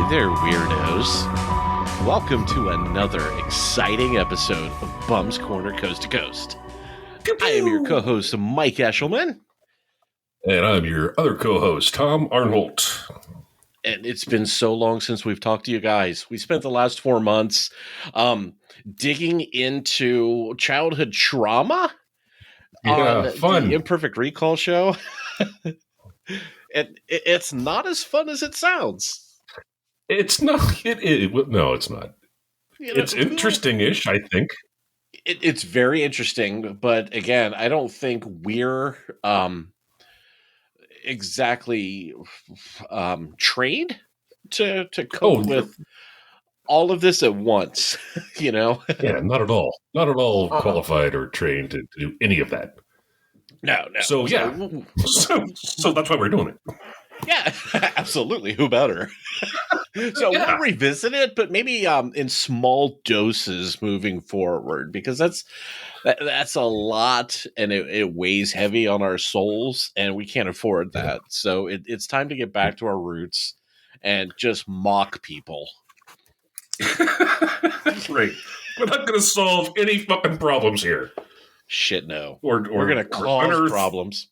there, weirdos. Welcome to another exciting episode of Bum's Corner Coast to Coast. Pew, pew. I am your co-host, Mike Eshelman. And I'm your other co-host, Tom Arnold. And it's been so long since we've talked to you guys. We spent the last 4 months digging into childhood trauma on fun. the Imperfect Recall show. And it's not as fun as it sounds. It's not. No, it's not. It's interesting-ish, I think. It's very interesting, but again, I don't think we're exactly trained to cope with all of this at once. You know? Yeah, not at all. Not at all qualified or trained to do any of that. No. So that's why we're doing it. Yeah, absolutely. Who better? So we'll revisit it, but maybe in small doses moving forward, because that's a lot, and it weighs heavy on our souls, and we can't afford that. So it's time to get back to our roots and just mock people. Right. We're not going to solve any fucking problems here. Shit, no. We're going to cause problems.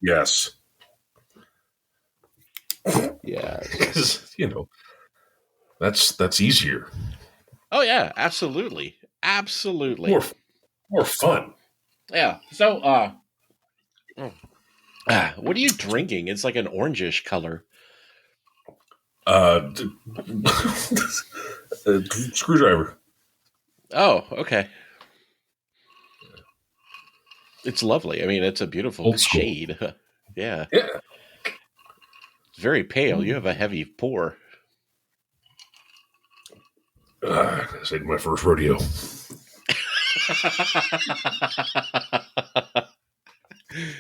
Yes. Yeah. Because, that's easier. Oh, yeah, absolutely. Absolutely. More fun. Yeah. So, what are you drinking? It's like an orangish color. Screwdriver. Oh, okay. It's lovely. I mean, it's a beautiful shade. Yeah. Yeah. It's very pale. You have a heavy pour. This ain't my first rodeo.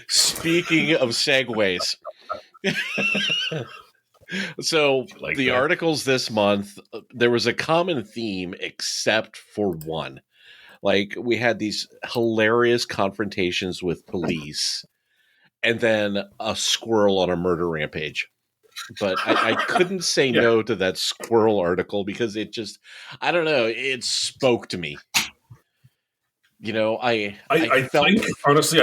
Speaking of segues. So the articles this month, there was a common theme except for one. Like, we had these hilarious confrontations with police and then a squirrel on a murder rampage. But I couldn't say no to that squirrel article because it just, I don't know, it spoke to me. I felt... think, honestly,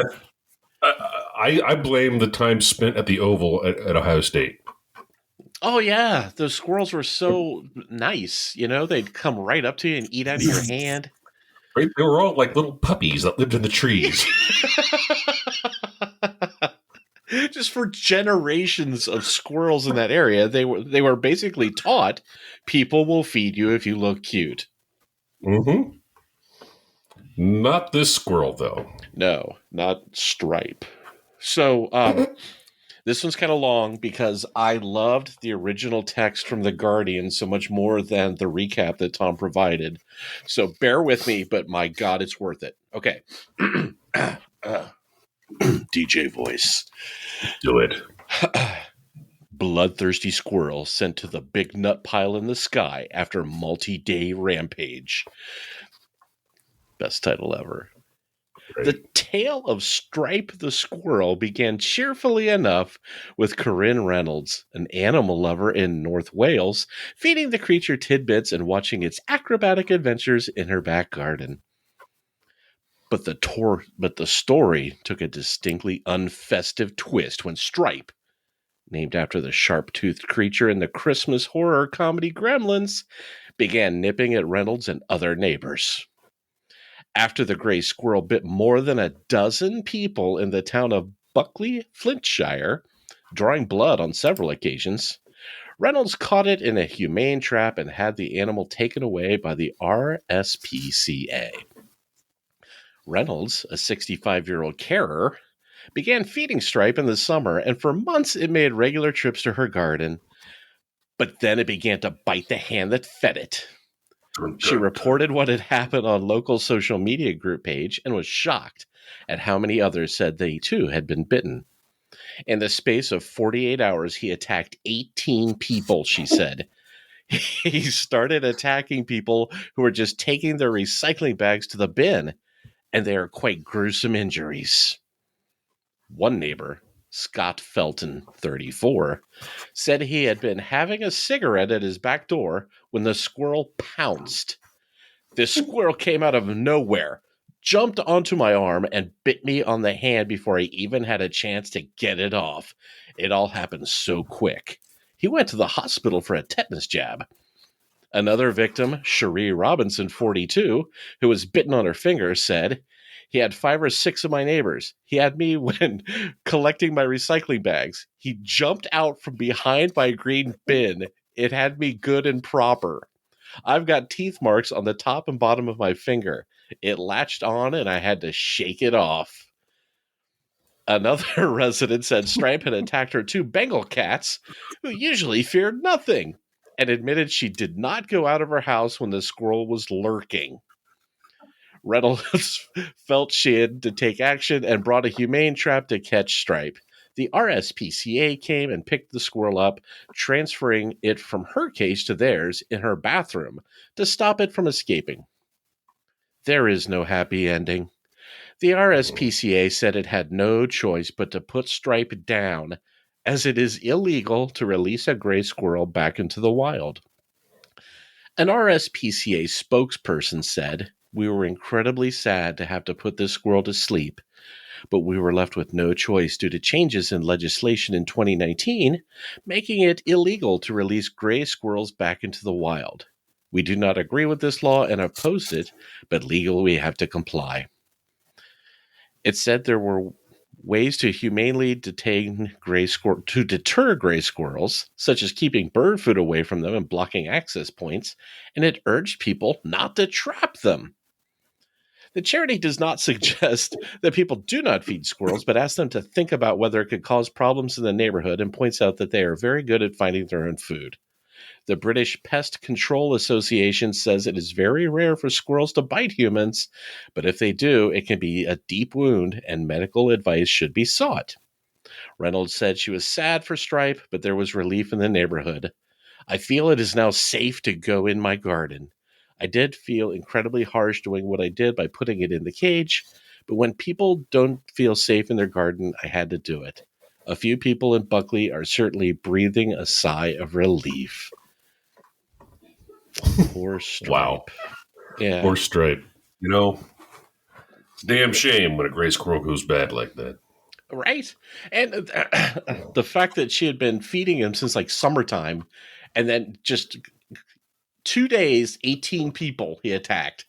I blame the time spent at the Oval at Ohio State. Oh, yeah. Those squirrels were so nice. They'd come right up to you and eat out of your hand. Right? They were all like little puppies that lived in the trees. Just for generations of squirrels in that area, they were basically taught people will feed you if you look cute. Mm-hmm. Not this squirrel, though. No, not Stripe. So, this one's kind of long because I loved the original text from The Guardian so much more than the recap that Tom provided. So bear with me, but my God, it's worth it. Okay. DJ voice. Do it. Bloodthirsty squirrel sent to the big nut pile in the sky after multi-day rampage. Best title ever. Right. The tale of Stripe the squirrel began cheerfully enough with Corinne Reynolds, an animal lover in North Wales, feeding the creature tidbits and watching its acrobatic adventures in her back garden. But the story took a distinctly unfestive twist when Stripe, named after the sharp-toothed creature in the Christmas horror comedy Gremlins, began nipping at Reynolds and other neighbors. After the gray squirrel bit more than a dozen people in the town of Buckley, Flintshire, drawing blood on several occasions, Reynolds caught it in a humane trap and had the animal taken away by the RSPCA. Reynolds, a 65-year-old carer, began feeding Stripe in the summer, and for months it made regular trips to her garden. But then it began to bite the hand that fed it. She reported what had happened on local social media group page and was shocked at how many others said they too had been bitten. In the space of 48 hours, he attacked 18 people, she said. He started attacking people who were just taking their recycling bags to the bin, and they are quite gruesome injuries. One neighbor Scott Felton, 34, said he had been having a cigarette at his back door when the squirrel pounced. This squirrel came out of nowhere, jumped onto my arm, and bit me on the hand before I even had a chance to get it off. It all happened so quick. He went to the hospital for a tetanus jab. Another victim, Cherie Robinson, 42, who was bitten on her finger, said, he had 5 or 6 of my neighbors. He had me when collecting my recycling bags. He jumped out from behind my green bin. It had me good and proper. I've got teeth marks on the top and bottom of my finger. It latched on and I had to shake it off. Another resident said Stripe had attacked her 2 Bengal cats, who usually feared nothing, and admitted she did not go out of her house when the squirrel was lurking. Reynolds felt she had to take action and brought a humane trap to catch Stripe. The RSPCA came and picked the squirrel up, transferring it from her cage to theirs in her bathroom to stop it from escaping. There is no happy ending. The RSPCA said it had no choice but to put Stripe down, as it is illegal to release a gray squirrel back into the wild. An RSPCA spokesperson said, we were incredibly sad to have to put this squirrel to sleep, but we were left with no choice due to changes in legislation in 2019, making it illegal to release gray squirrels back into the wild. We do not agree with this law and oppose it, but legally we have to comply. It said there were ways to humanely deter gray squirrels, such as keeping bird food away from them and blocking access points, and it urged people not to trap them. The charity does not suggest that people do not feed squirrels, but asks them to think about whether it could cause problems in the neighborhood and points out that they are very good at finding their own food. The British Pest Control Association says it is very rare for squirrels to bite humans, but if they do, it can be a deep wound and medical advice should be sought. Reynolds said she was sad for Stripe, but there was relief in the neighborhood. I feel it is now safe to go in my garden. I did feel incredibly harsh doing what I did by putting it in the cage, but when people don't feel safe in their garden, I had to do it. A few people in Buckley are certainly breathing a sigh of relief. Poor Stripe. Wow. Yeah. Poor Stripe. You know, it's a damn shame when a gray squirrel goes bad like that. Right? And the fact that she had been feeding him since like summertime, and then just 2 days, 18 people he attacked.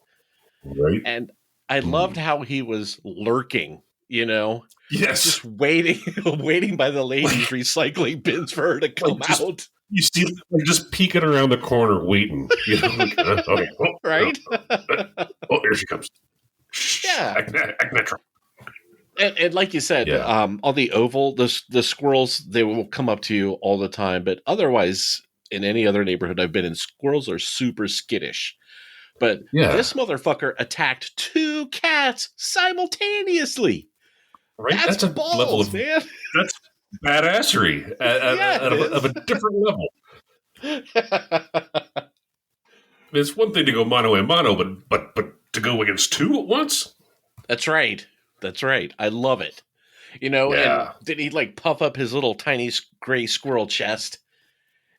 Right. And I loved how he was lurking, you know? Yes. Just waiting by the ladies' recycling bins for her to come out. You see them just peeking around the corner waiting. You know, like, right? Oh, here she comes. Yeah. Act natural. And like you said, on the oval, the squirrels, they will come up to you all the time. But otherwise, in any other neighborhood I've been in, squirrels are super skittish. But this motherfucker attacked 2 cats simultaneously. Right? That's a balls, level of man. That's badassery of a different level. It's one thing to go mano a mano, but to go against 2 at once? That's right. I love it. You know, and did he like puff up his little tiny gray squirrel chest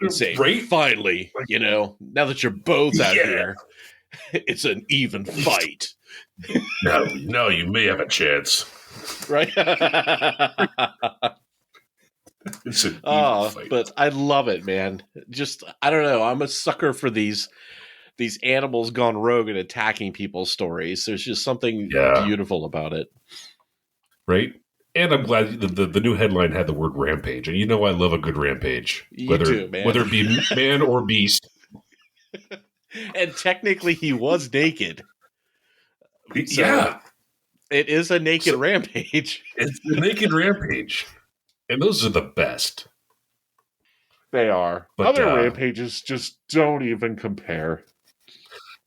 and say, finally, you know, now that you're both out here, it's an even fight. No, you may have a chance. Right? It's an even fight. But I love it, man. Just, I don't know. I'm a sucker for these animals gone rogue and attacking people's stories. There's just something beautiful about it. Right? And I'm glad the new headline had the word rampage. And you know I love a good rampage. You do, man. Whether it be man or beast. And technically he was naked. So it is a naked rampage. It's a naked rampage. And those are the best. They are. But, other rampages just don't even compare.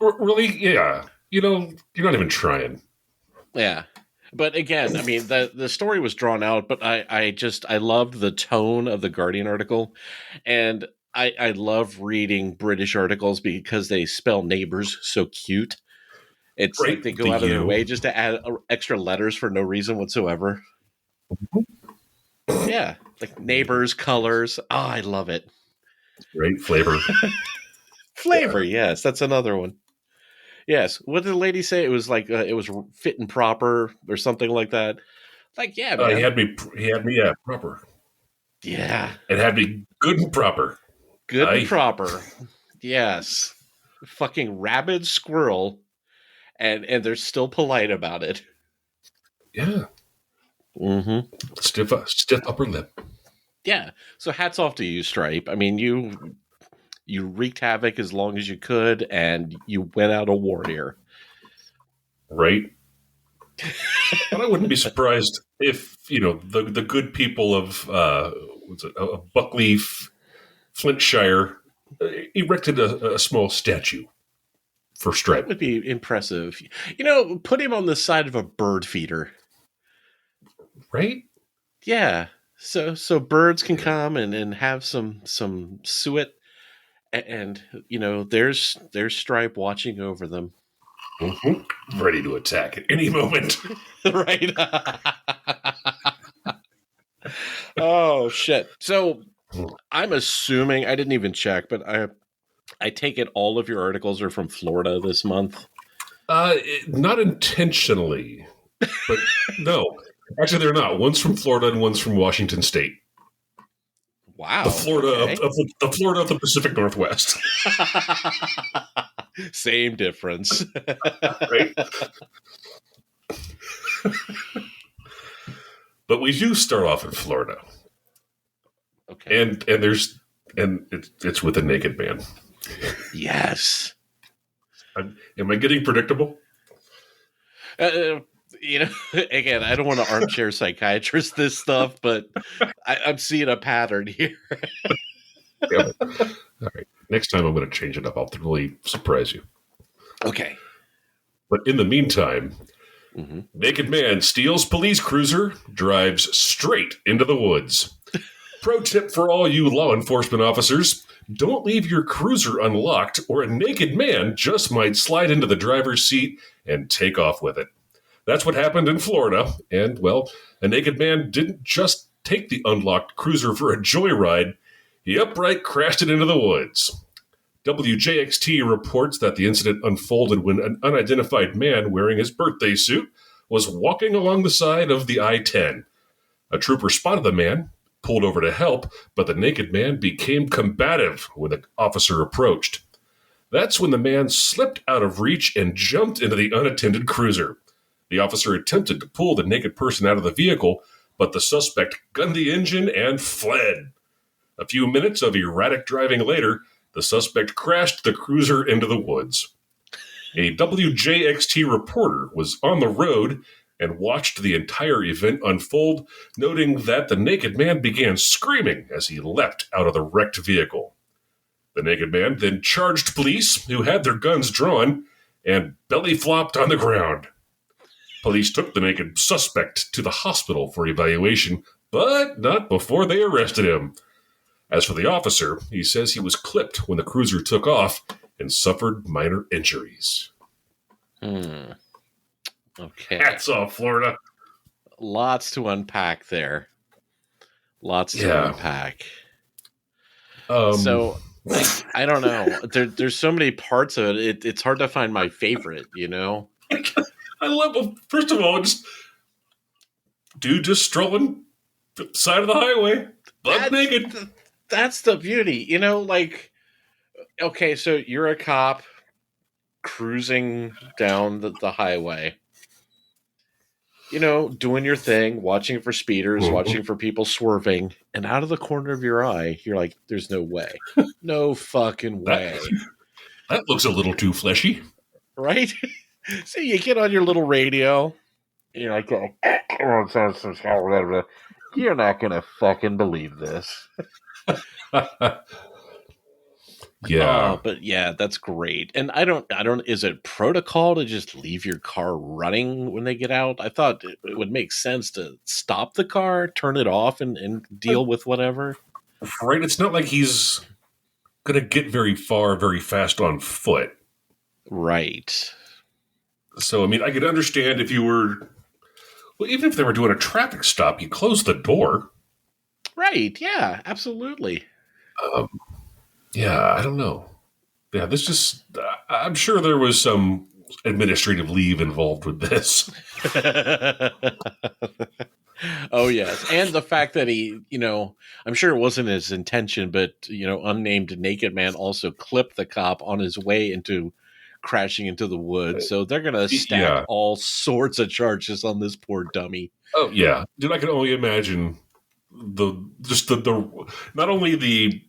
Really? Yeah. You know, you're not even trying. Yeah. But again, I mean, the story was drawn out, but I loved the tone of the Guardian article. And I love reading British articles because they spell neighbors so cute. It's like they go out of their way just to add extra letters for no reason whatsoever. Yeah, like neighbors, colors. Oh, I love it. Right? Flavor. Flavor, yes, that's another one. Yes, what did the lady say? It was like it was fit and proper or something like that. Like, yeah, He man. had me. He had me. Yeah, proper. Yeah, It had me good and proper. good and proper. Yes, fucking rabid squirrel, and they're still polite about it. Yeah. Mm-hmm. Stiff upper lip. Yeah. So hats off to you, Stripe. I mean, you wreaked havoc as long as you could, and you went out a warrior. Right. But I wouldn't be surprised if the good people of Buckleaf, Flintshire, erected a small statue for That Stripe. would be impressive. Put him on the side of a bird feeder. Right? Yeah. So birds can come and have some suet, and there's Stripe watching over them. Mm-hmm. Ready to attack at any moment. Right. Oh shit. So I'm assuming, I didn't even check, but I take it all of your articles are from Florida this month. Not intentionally, but no. Actually, they're not. One's from Florida and one's from Washington State. Wow. The Florida okay. the Florida of the Pacific Northwest. Same difference. Right? But we do start off in Florida. Okay. And it's with a naked man. Yes. Am I getting predictable? Again, I don't want to armchair psychiatrist this stuff, but I'm seeing a pattern here. Yeah. All right. Next time I'm going to change it up. I'll really surprise you. Okay. But in the meantime, naked man steals police cruiser, drives straight into the woods. Pro tip for all you law enforcement officers: don't leave your cruiser unlocked, or a naked man just might slide into the driver's seat and take off with it. That's what happened in Florida, and, well, a naked man didn't just take the unlocked cruiser for a joyride, he upright crashed it into the woods. WJXT reports that the incident unfolded when an unidentified man wearing his birthday suit was walking along the side of the I-10. A trooper spotted the man, pulled over to help, but the naked man became combative when the officer approached. That's when the man slipped out of reach and jumped into the unattended cruiser. The officer attempted to pull the naked person out of the vehicle, but the suspect gunned the engine and fled. A few minutes of erratic driving later, the suspect crashed the cruiser into the woods. A WJXT reporter was on the road and watched the entire event unfold, noting that the naked man began screaming as he leapt out of the wrecked vehicle. The naked man then charged police, who had their guns drawn, and belly flopped on the ground. Police took the naked suspect to the hospital for evaluation, but not before they arrested him. As for the officer, he says he was clipped when the cruiser took off and suffered minor injuries. Okay. Hats off, Florida. Lots to unpack there. Lots to unpack. So, I don't know. There's so many parts of it. It's hard to find my favorite, I love, first of all, dude just strolling the side of the highway, butt naked. That's the beauty, okay, so you're a cop cruising down the highway, doing your thing, watching for speeders, watching for people swerving, and out of the corner of your eye, you're like, there's no way. No fucking way. That looks a little too fleshy. Right? So you get on your little radio, you're like, you're not gonna fucking believe this. Yeah. But yeah, that's great. And I don't, is it protocol to just leave your car running when they get out? I thought it would make sense to stop the car, turn it off, and deal with whatever. Right? It's not like he's going to get very far, very fast on foot. Right. So, I mean, I could understand if you were, well, even if they were doing a traffic stop, you close the door. Right. Yeah, absolutely. Yeah, I don't know. Yeah, this just, I'm sure there was some administrative leave involved with this. Oh, yes. And the fact that he, I'm sure it wasn't his intention, but, unnamed naked man also clipped the cop on his way into crashing into the woods. So they're going to stack Yeah. all sorts of charges on this poor dummy. Oh, yeah. Dude, I can only imagine the not only the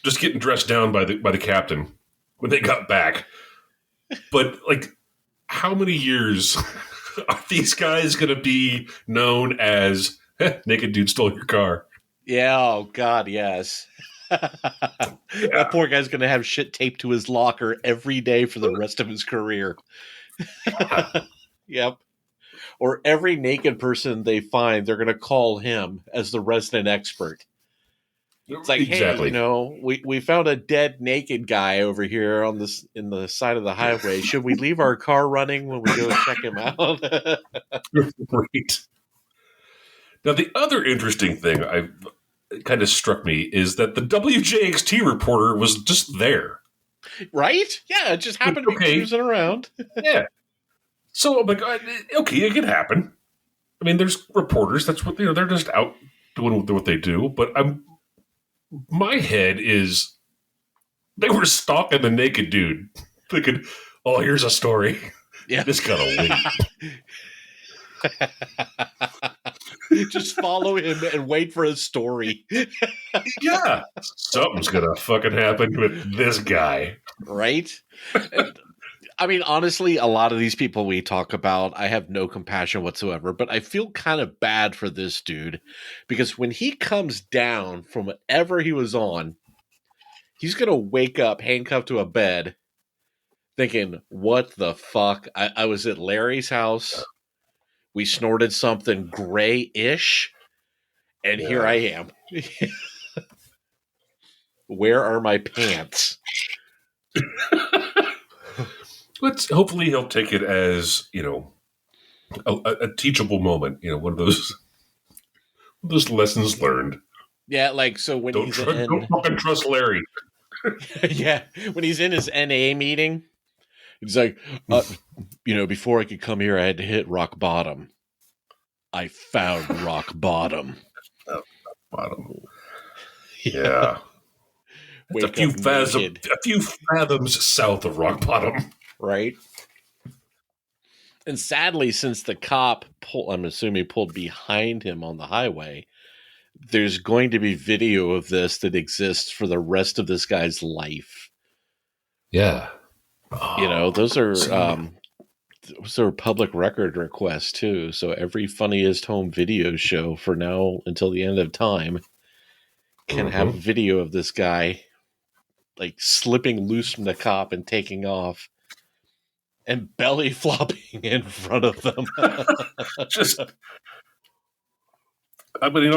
just getting dressed down by the captain when they got back, but like how many years are these guys going to be known as naked dude stole your car? Yeah, oh God, yes. That poor guy's going to have shit taped to his locker every day for the rest of his career. Yep. Or every naked person they find, they're going to call him as the resident expert. It's like, Exactly. hey, we found a dead naked guy over here on this in the side of the highway. Should we leave our car running when we go check him out? Right. Now, the other interesting thing I kind of struck me is that the WJXT reporter was just there. Right? Yeah, it just happened to be cruising around. Yeah. So I'm like, okay, it can happen. I mean, there's reporters. That's what they're just out doing what they do. But my head is they were stalking the naked dude, thinking, "Oh, here's a story. Yeah, this gotta wait." Just follow him and wait for a story. Yeah, something's gonna fucking happen with this guy, right? I mean, honestly, a lot of these people we talk about, I have no compassion whatsoever, but I feel kind of bad for this dude because when he comes down from whatever he was on, he's going to wake up handcuffed to a bed thinking, what the fuck? I was at Larry's house. We snorted something gray-ish, and here I am. Where are my pants? Hopefully he'll take it as, a teachable moment, one of those lessons learned. Yeah, like, so when don't fucking trust Larry. Yeah, when he's in his NA meeting, he's like, before I could come here, I had to hit rock bottom. I found rock bottom. Bottom. Yeah. It's a few fathoms south of rock bottom. Right. And sadly, since the cop I'm assuming pulled behind him on the highway, there's going to be video of this that exists for the rest of this guy's life. Yeah. Those are public record requests too. So every Funniest Home video show for now until the end of time can have a video of this guy like slipping loose from the cop and taking off and belly flopping in front of them. I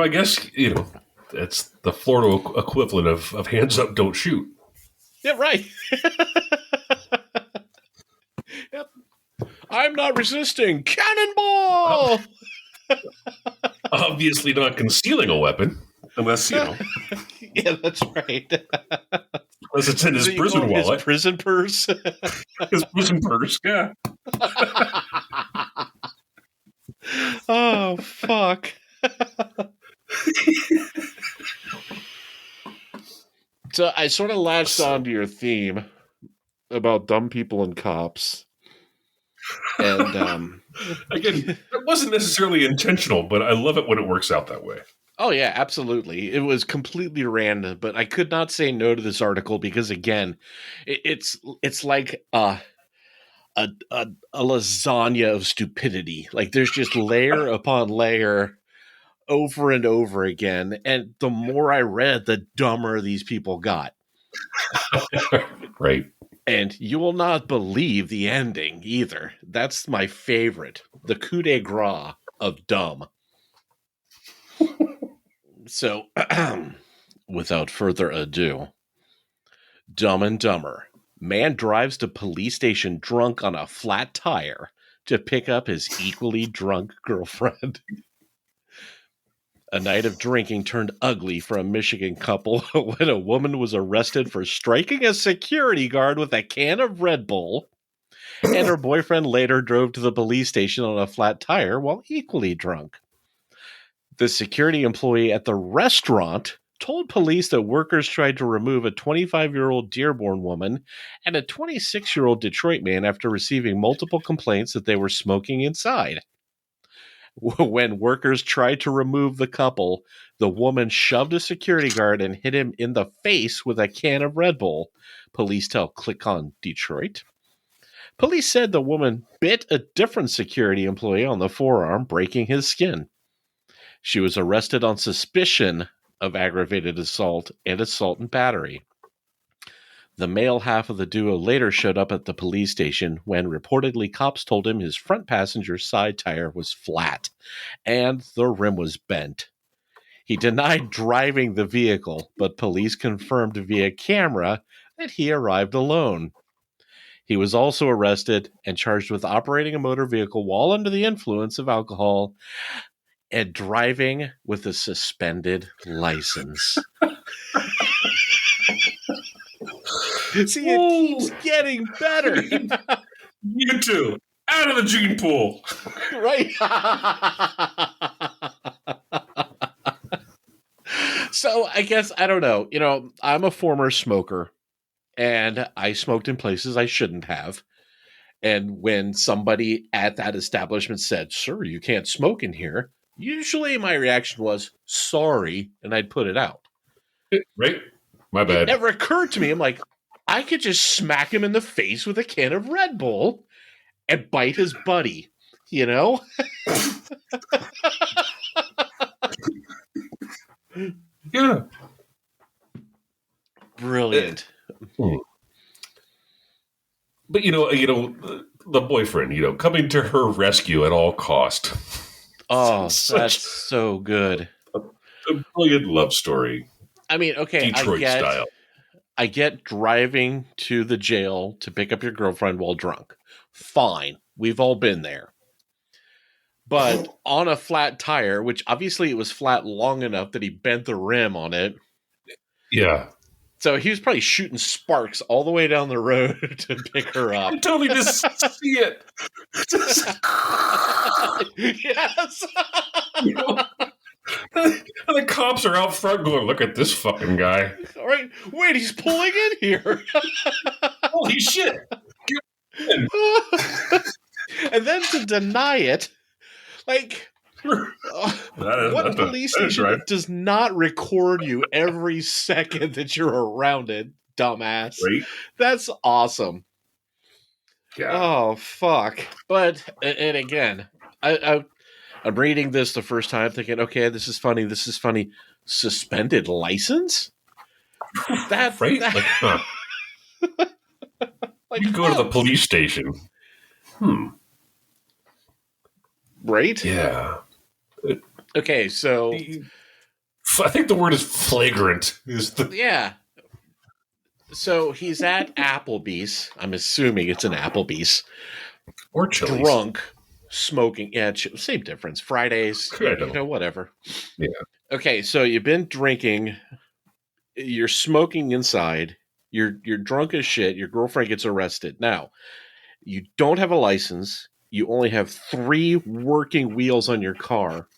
guess, it's the Florida equivalent of hands up, don't shoot. Yeah, right. Yep. I'm not resisting. Cannonball! Obviously not concealing a weapon, unless, Yeah, that's right. Unless it's in his prison wallet. His prison purse. His prison purse, yeah. Oh, fuck. So I sort of latched onto your theme about dumb people and cops. And again, it wasn't necessarily intentional, but I love it when it works out that way. Oh yeah, absolutely. It was completely random, but I could not say no to this article because again, it's like a lasagna of stupidity. Like there's just layer upon layer over and over again, and the more I read, the dumber these people got. Right. And you will not believe the ending either. That's my favorite. The coup de grace of dumb. So, without further ado, Dumb and Dumber. Man drives to police station drunk on a flat tire to pick up his equally drunk girlfriend. A night of drinking turned ugly for a Michigan couple when a woman was arrested for striking a security guard with a can of Red Bull, and her boyfriend later drove to the police station on a flat tire while equally drunk. The security employee at the restaurant told police that workers tried to remove a 25-year-old Dearborn woman and a 26-year-old Detroit man after receiving multiple complaints that they were smoking inside. When workers tried to remove the couple, the woman shoved a security guard and hit him in the face with a can of Red Bull, police tell Click on Detroit. Police said the woman bit a different security employee on the forearm, breaking his skin. She was arrested on suspicion of aggravated assault and assault and battery. The male half of the duo later showed up at the police station when reportedly cops told him his front passenger's side tire was flat and the rim was bent. He denied driving the vehicle, but police confirmed via camera that he arrived alone. He was also arrested and charged with operating a motor vehicle while under the influence of alcohol and driving with a suspended license. See, it keeps getting better. You two, out of the gene pool. Right? So I guess, I don't know. You know, I'm a former smoker, and I smoked in places I shouldn't have. And when somebody at that establishment said, "Sir, you can't smoke in here," usually my reaction was, "Sorry," and I'd put it out. Right? My bad. It never occurred to me. I'm like, I could just smack him in the face with a can of Red Bull and bite his buddy, you know? Yeah. Brilliant. But the boyfriend, coming to her rescue at all cost. Oh, that's so good. A brilliant love story. I mean, okay, Detroit style. I get driving to the jail to pick up your girlfriend while drunk. Fine. We've all been there. But on a flat tire, which obviously it was flat long enough that he bent the rim on it. Yeah. So he was probably shooting sparks all the way down the road to pick her up. I totally just see it. Yes. And the cops are out front going, "Look at this fucking guy." All right. Wait, he's pulling in here. Holy shit. And then to deny it, like, what police station does not record you every second that you're around it, dumbass? Right? That's awesome. Yeah. Oh, fuck. But, and again, I'm reading this the first time thinking, okay, this is funny. Suspended license? That's right? That, like, huh. like, you go to the police station. Right? Yeah. Okay, so I think the word is flagrant. Yeah. So he's at Applebee's. I'm assuming it's an Applebee's. Or Chili's. Drunk, smoking. Yeah, same difference. Fridays, whatever. Yeah. Okay, so you've been drinking. You're smoking inside. You're drunk as shit. Your girlfriend gets arrested. Now, you don't have a license. You only have 3 working wheels on your car.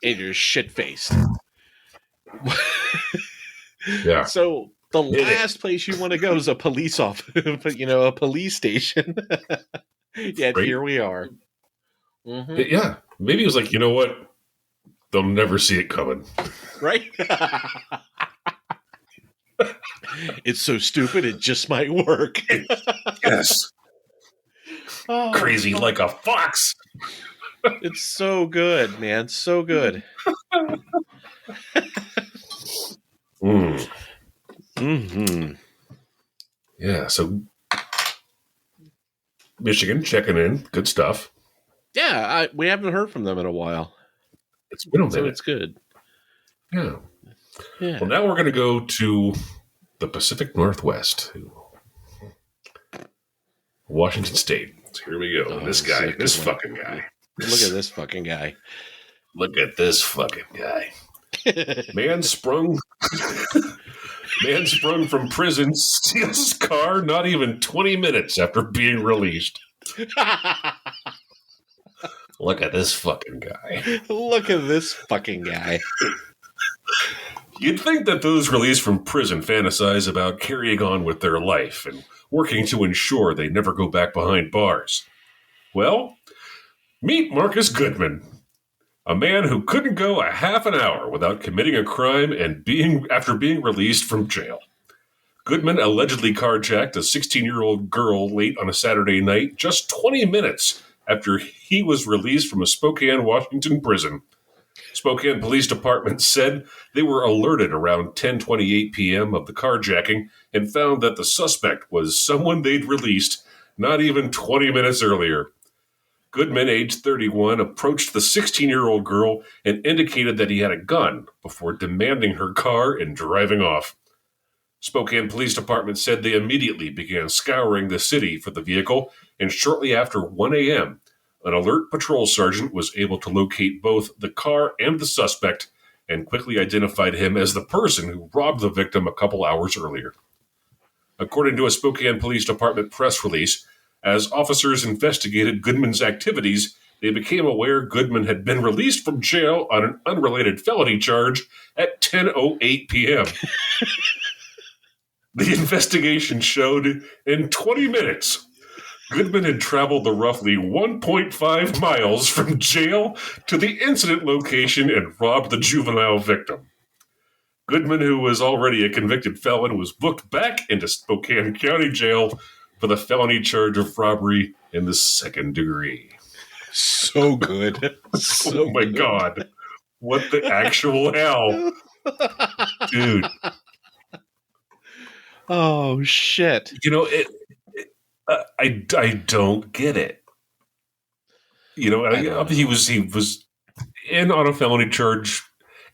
And you're shit-faced. Yeah. So the last place you want to go is a police office, a police station. Yet right? Here we are. Mm-hmm. Yeah. Maybe it was like, you know what? They'll never see it coming. Right? It's so stupid, it just might work. Yes. Oh, crazy like a fox. It's so good, man. So good. Mm-hmm. Yeah, so Michigan checking in. Good stuff. Yeah, we haven't heard from them in a while. It's been a minute. So it's good. Yeah. Well, now we're going to go to the Pacific Northwest. Washington State. So here we go. This fucking guy. Look at this fucking guy. Look at this fucking guy. Man sprung from prison, steals his car not even 20 minutes after being released. Look at this fucking guy. Look at this fucking guy. You'd think that those released from prison fantasize about carrying on with their life and working to ensure they never go back behind bars. Well, meet Marcus Goodman, a man who couldn't go a half an hour without committing a crime and after being released from jail. Goodman allegedly carjacked a 16-year-old girl late on a Saturday night, just 20 minutes after he was released from a Spokane, Washington prison. Spokane Police Department said they were alerted around 10:28 p.m. of the carjacking and found that the suspect was someone they'd released not even 20 minutes earlier. Goodman, age 31, approached the 16-year-old girl and indicated that he had a gun before demanding her car and driving off. Spokane Police Department said they immediately began scouring the city for the vehicle, and shortly after 1 a.m., an alert patrol sergeant was able to locate both the car and the suspect and quickly identified him as the person who robbed the victim a couple hours earlier. According to a Spokane Police Department press release, as officers investigated Goodman's activities, they became aware Goodman had been released from jail on an unrelated felony charge at 10:08 p.m. The investigation showed in 20 minutes, Goodman had traveled the roughly 1.5 miles from jail to the incident location and robbed the juvenile victim. Goodman, who was already a convicted felon, was booked back into Spokane County Jail for the felony charge of robbery in the second degree. So good. So oh my good. God. What the actual hell? Dude. Oh, shit. You know, I don't get it. You know, he was in on a felony charge,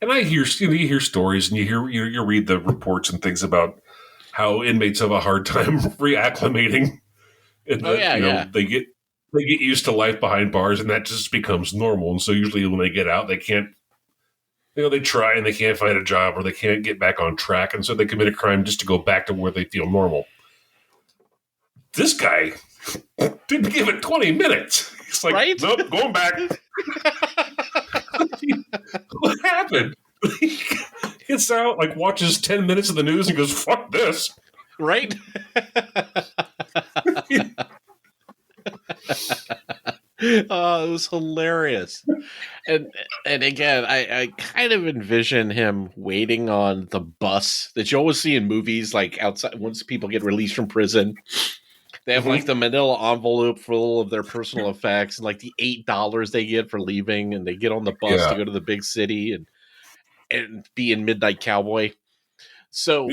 and you hear stories and you read the reports and things about how inmates have a hard time reacclimating. And they get used to life behind bars, and that just becomes normal. And so usually when they get out, they can't. They try and they can't find a job or they can't get back on track, and so they commit a crime just to go back to where they feel normal. This guy didn't give it 20 minutes. He's like, right? Nope, going back. What happened? He gets out, watches 10 minutes of the news and goes, fuck this. Right? Oh, it was hilarious. And again, I kind of envision him waiting on the bus that you always see in movies, outside once people get released from prison. They have the manila envelope full of their personal effects and the $8 they get for leaving, and they get on the bus to go to the big city and be in Midnight Cowboy. So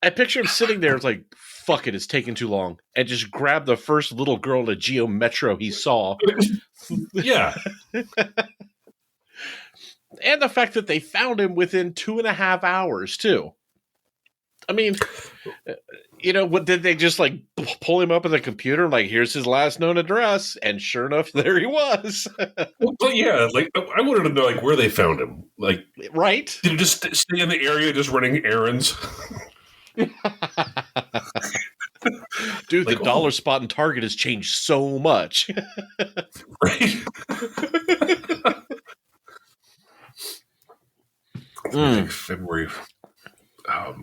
I picture him sitting there fuck it, it's taking too long, and just grab the first little girl in a Geo Metro he saw. Yeah. And the fact that they found him within 2.5 hours, too. I mean, what did they just pull him up in the computer? Here's his last known address, and sure enough, there he was. Well, yeah, I wanted to know where they found him. Right? Did he just stay in the area, just running errands? Dude, the dollar spot in Target has changed so much. Right? February.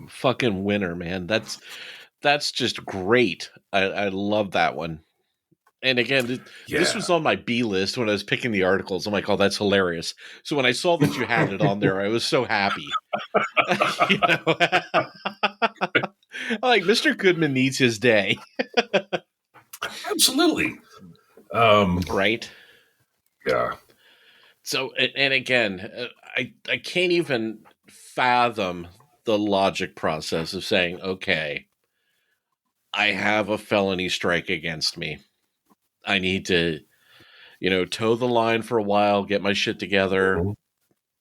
Fucking winner, man. That's just great. I love that one. And again, this was on my B list when I was picking the articles. I'm like, oh, that's hilarious. So when I saw that you had it on there, I was so happy. Mr. Goodman needs his day. Absolutely. Right? Yeah. So, and again, I can't even fathom the logic process of saying, okay, I have a felony strike against me. I need to, toe the line for a while, get my shit together. Mm-hmm.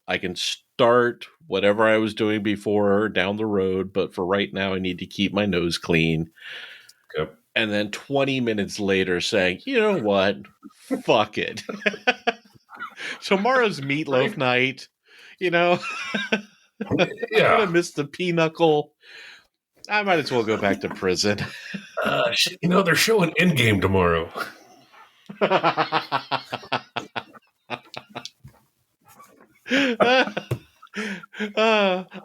I can start whatever I was doing before down the road, but for right now, I need to keep my nose clean. Yep. And then 20 minutes later saying, you know what? Fuck it. Tomorrow's meatloaf night. You know, I'm gonna miss the pinochle. I might as well go back to prison. Shit, they're showing Endgame tomorrow.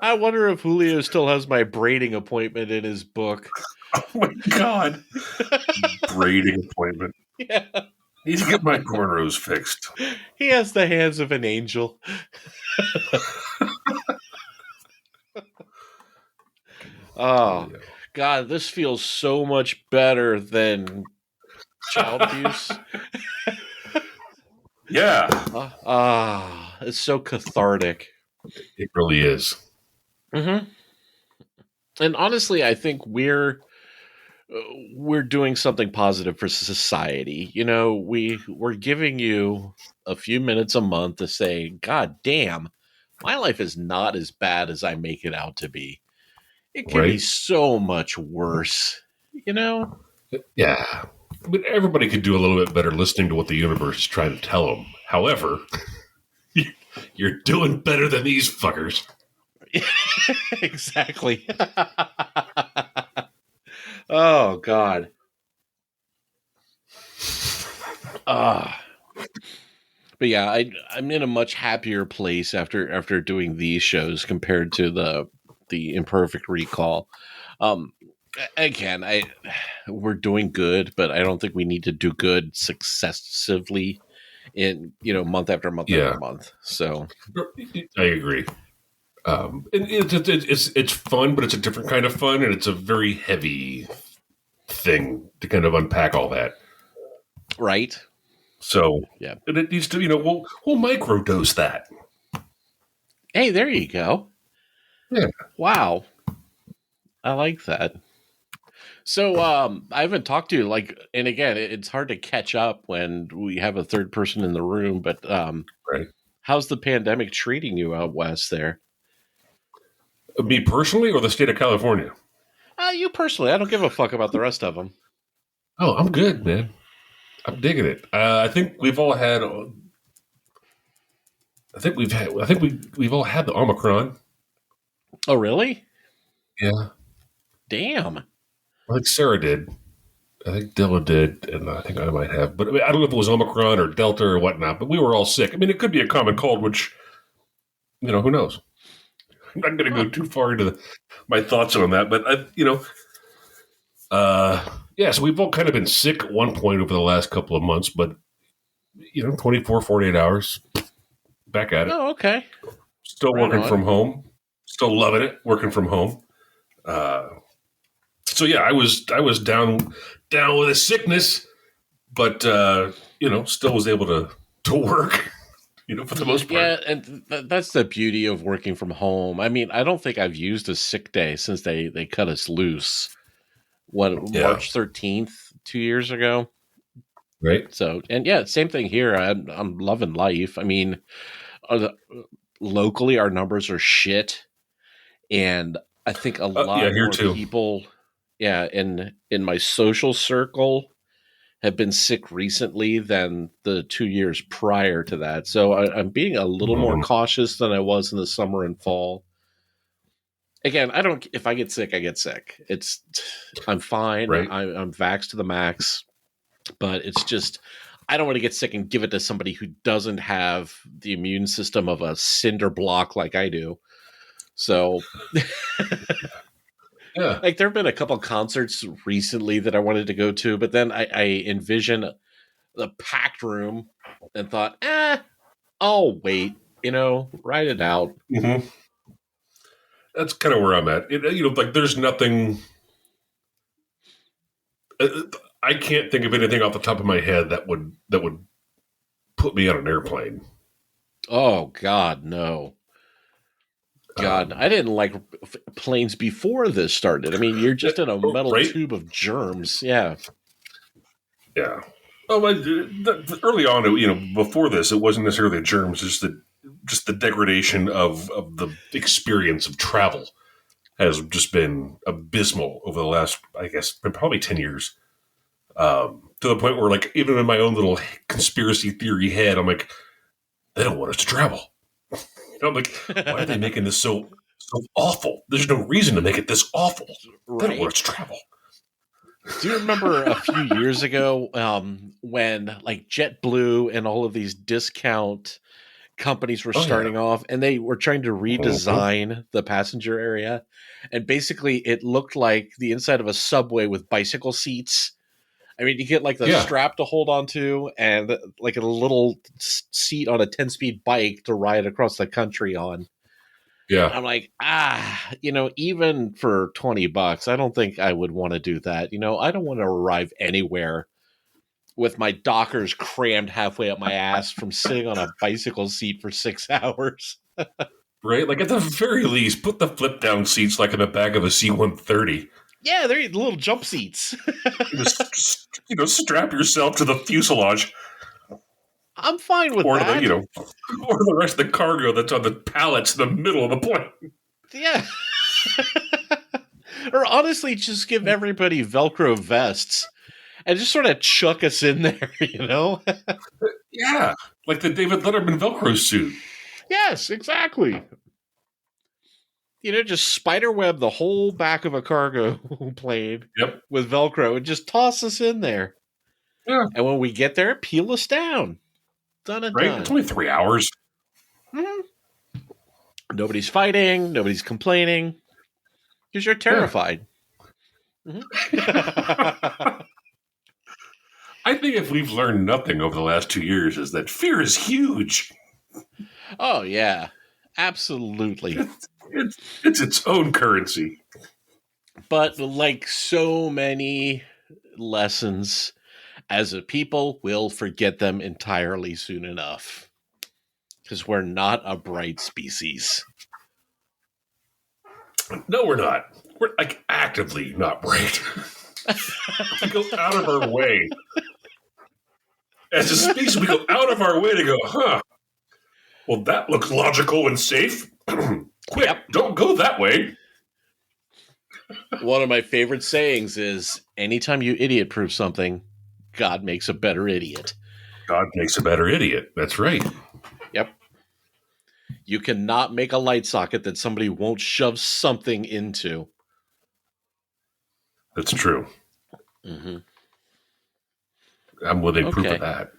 I wonder if Julio still has my braiding appointment in his book. Oh my God. Braiding appointment. Yeah. Need to get my cornrows fixed. He has the hands of an angel. Oh, God, this feels so much better than child abuse. Yeah. It's so cathartic. It really is. Mm-hmm. And honestly, I think we're doing something positive for society. We're giving you a few minutes a month to say, God damn, my life is not as bad as I make it out to be. It can be so much worse, Yeah. But everybody could do a little bit better listening to what the universe is trying to tell them. However, you're doing better than these fuckers. Exactly. Oh, God. But yeah, I'm in a much happier place after doing these shows compared to the Imperfect Recall. Again, we're doing good, but I don't think we need to do good successively in month after month after month. So I agree. It's fun, but it's a different kind of fun, and it's a very heavy thing to kind of unpack all that. Right. So yeah, and it needs to, we'll microdose that. Hey, there you go. Yeah. Wow. I like that. So I haven't talked to you, and again, it's hard to catch up when we have a third person in the room, but how's the pandemic treating you out west there? Me personally, or the state of California? You personally. I don't give a fuck about the rest of them. Oh, I'm good, man. I'm digging it. I think we've all had. We've all had the Omicron. Oh, really? Yeah. Damn. I think Sarah did. I think Dylan did, and I think I might have. But I don't know if it was Omicron or Delta or whatnot. But we were all sick. I mean, it could be a common cold, which, who knows? I'm not going to go too far into my thoughts on that, but so we've all kind of been sick at one point over the last couple of months, but 24, 48 hours, back at it. Oh, okay. Still working from home. Still loving it, working from home. So yeah, I was down with a sickness, but still was able to work. For the most part. Yeah, and that's the beauty of working from home. I mean, I don't think I've used a sick day since they cut us loose. March 13th, 2 years ago. Right. So, and yeah, same thing here. I'm loving life. I mean, locally, our numbers are shit. And I think a lot more people, in my social circle have been sick recently than the 2 years prior to that. So I'm being a little more cautious than I was in the summer and fall. Again, if I get sick, I get sick. I'm fine. Right. I'm vaxxed to the max, but it's just, I don't want to get sick and give it to somebody who doesn't have the immune system of a cinder block like I do. So yeah, there have been a couple concerts recently that I wanted to go to, but then I envision the packed room and thought, I'll wait, ride it out. Mm-hmm. That's kind of where I'm at. There's nothing. I can't think of anything off the top of my head that would put me on an airplane. Oh God, no. God, I didn't like planes before this started. I mean, you're just in a metal tube of germs. Yeah. Yeah. Oh, early on, before this, it wasn't necessarily the germs, just the degradation of the experience of travel has just been abysmal over the last, I guess, probably 10 years. To the point where, even in my own little conspiracy theory head, I'm like, they don't want us to travel. I'm like, why are they making this so awful? There's no reason to make it this awful. Right? They don't want us to travel. Do you remember a few years ago when like JetBlue and all of these discount companies were starting off and they were trying to redesign the passenger area, and basically it looked like the inside of a subway with bicycle seats. I mean, you get like the strap to hold on to and like a little seat on a 10-speed bike to ride across the country on. Yeah. I'm like, even for $20, I don't think I would want to do that. I don't want to arrive anywhere with my Dockers crammed halfway up my ass from sitting on a bicycle seat for 6 hours. Right? Like, at the very least, put the flip-down seats like in the back of a C-130. Yeah, they're little jump seats. Strap yourself to the fuselage. I'm fine with that. Or the rest of the cargo that's on the pallets in the middle of the plane. Yeah. Or honestly, just give everybody Velcro vests and just sort of chuck us in there, Yeah, like the David Letterman Velcro suit. Yes, exactly. Just spiderweb the whole back of a cargo plane with Velcro and just toss us in there. Yeah. And when we get there, peel us down. Done and done. It's only 3 hours. Mm-hmm. Nobody's fighting. Nobody's complaining. Because you're terrified. Yeah. Mm-hmm. I think if we've learned nothing over the last 2 years is that fear is huge. Oh, yeah. Absolutely. It's its own currency. But like so many lessons, as a people, we'll forget them entirely soon enough. Because we're not a bright species. No, we're not. We're like actively not bright. We go out of our way. As a species, we go out of our way to go, well, that looks logical and safe. Quick, don't go that way. One of my favorite sayings is, anytime you idiot-proof something, God makes a better idiot. God makes a better idiot. That's right. Yep. You cannot make a light socket that somebody won't shove something into. That's true. Mm-hmm. I'm living proof of that.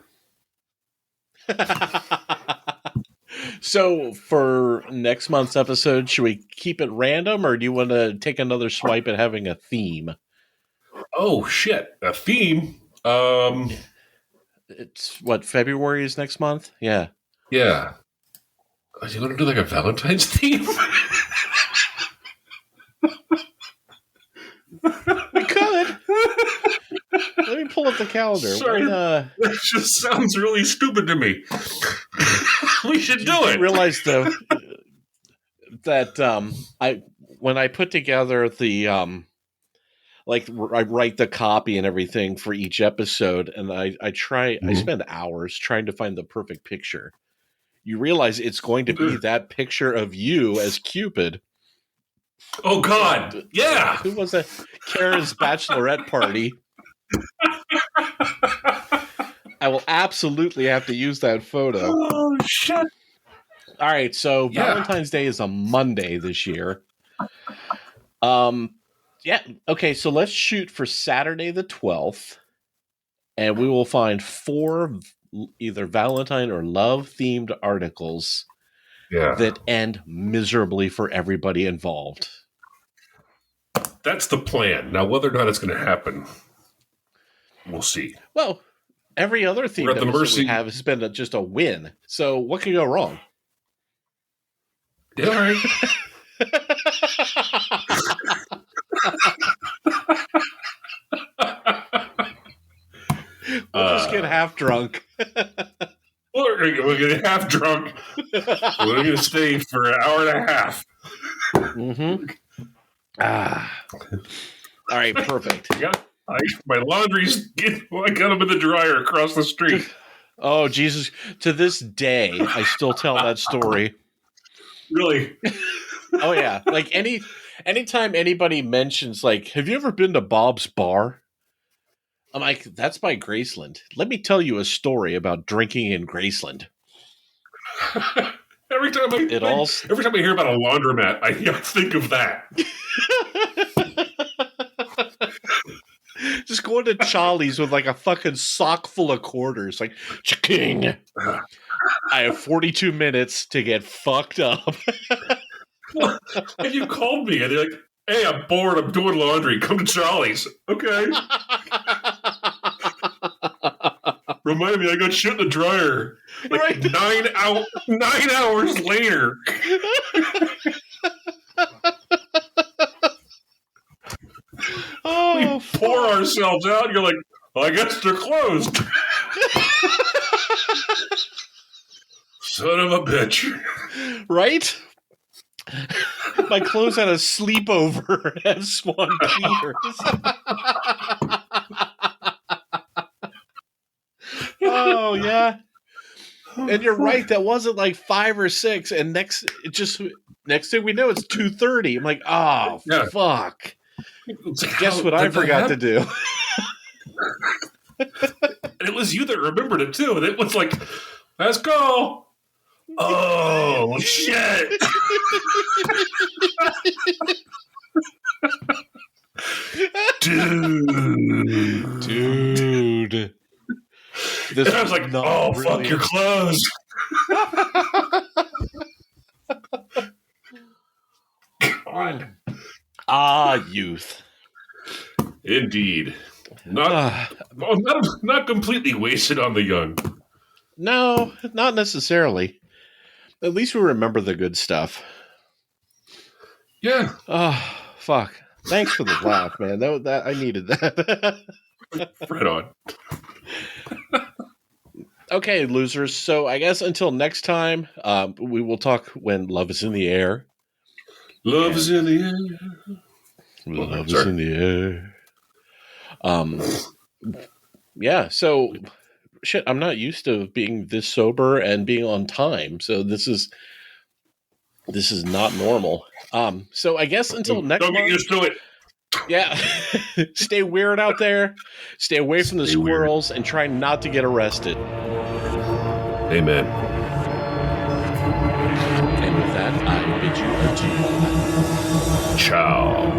So for next month's episode, should we keep it random, or do you want to take another swipe at having a theme? Oh, shit. A theme? It's what, February is next month? Yeah. Yeah. Do you want to do like a Valentine's theme? We could. Let me pull up the calendar. Sorry, that just sounds really stupid to me. We should do it. I realized though that when I put together the I write the copy and everything for each episode, and I spend hours trying to find the perfect picture. You realize it's going to be that picture of you as Cupid. Oh God! Yeah. Who was that? Karen's bachelorette party. I will absolutely have to use that photo. Oh shit! All right, so Valentine's Day is a Monday this year. Yeah. Okay, so let's shoot for Saturday the 12th, and we will find 4 either Valentine or love-themed articles that end miserably for everybody involved. That's the plan. Now, whether or not it's going to happen, we'll see. Well, every other theme that we have has been just a win. So what could go wrong? Yeah, all right. We'll just get half drunk. We're going to get half drunk. We're going to stay for an hour and a half. Mm-hmm. All right, perfect. My laundry's I got them in the dryer across the street. Oh, Jesus. To this day, I still tell that story. Really? Oh, yeah. Like, anytime anybody mentions, like, have you ever been to Bob's Bar? I'm like, that's by Graceland. Let me tell you a story about drinking in Graceland. Every time I hear about a laundromat, I think of that. Just going to Charlie's with like a fucking sock full of quarters, like king. I have 42 minutes to get fucked up. And you called me, and you're like, "Hey, I'm bored. I'm doing laundry. Come to Charlie's." Okay. Remind me, I got shit in the dryer. Like right. 9 hours later. We pour ourselves out, and you're like, well, I guess they're closed. Son of a bitch. Right? My clothes had a sleepover at Swan Peters. Oh, yeah. And you're right, that wasn't like 5 or 6, and next thing we know, it's 2:30. I'm like, oh, yeah. Fuck. Like, guess what I forgot to do? And it was you that remembered it, too. And it was like, let's go. Oh, shit. Dude. And I was like, oh, really. Fuck your clothes. God. Youth. Indeed. Not completely wasted on the young. No, not necessarily. At least we remember the good stuff. Yeah. Oh, fuck. Thanks for the laugh, man. That I needed that. Right on. Okay, losers. So I guess until next time, we will talk when love is in the air. Love is in the air. Love is in the air. Yeah, so shit, I'm not used to being this sober and being on time. So this is not normal. So I guess until next month. Don't get used to it. Yeah. Stay weird out there. Stay away from the squirrels and try not to get arrested. Amen. And with that, I bid you adieu. Ciao.